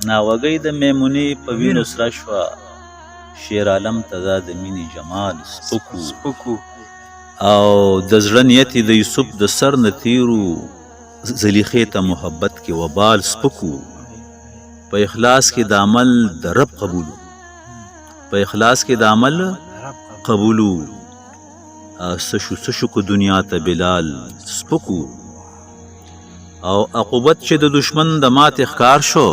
ناوګۍ د میمونې په وینو سره شوه شیر عالم ته دا د مینې جمال سپکو او د زړه نیت د یوسف د سر نه تیرو زلیخې ته محبت کې وبال سپکو په اخلاص کې د عمل د رب قبولو په اخلاص کې د عمل قبولو سشو کو دنیا ته بلال سپکو او عقوبت چې د دشمن د مات اخکار شو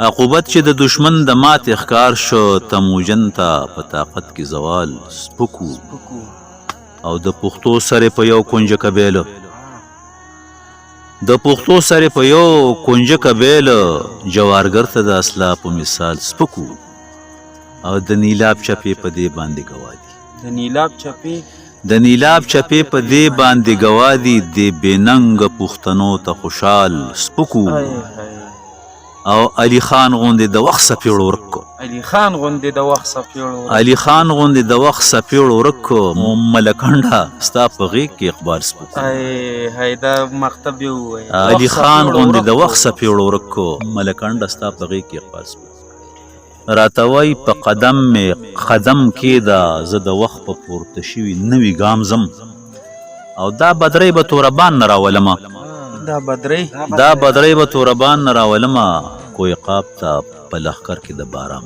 عقوبت چې د دشمن د مات اخکار شو تموجن ته په طاقت کې زوال سپکو او د پښتو سره په یو کونجه کبیله د پښتو سره په یو کونجه کبیله جوارګر ته د اسلحه په مثال سپکو او د نیلاب چپې په دې باندې گوادي د نیلاب چپې په دې باندې گوادي د بیننګ پښتنو ته خوشحال سپکو او علی خان غوندې د وخت سپیړو ورکو علی خان غوندې د وخت سپیړو ورکو ملکنډه ستا په غیږ کې اقبال سپکو علی خان غوندې د وخت سپیړو ورکو ملکنډه ستا په غیږ کې اقبال سپکو راتوي په قدم می قدم کې دا زه د وخت په پورته شوي نوي ګام زم او دا بدرۍ به توربان نه راولمه دا بدرۍ به توربان نه راولمه کوی قاب ته په لښکر کې د بارام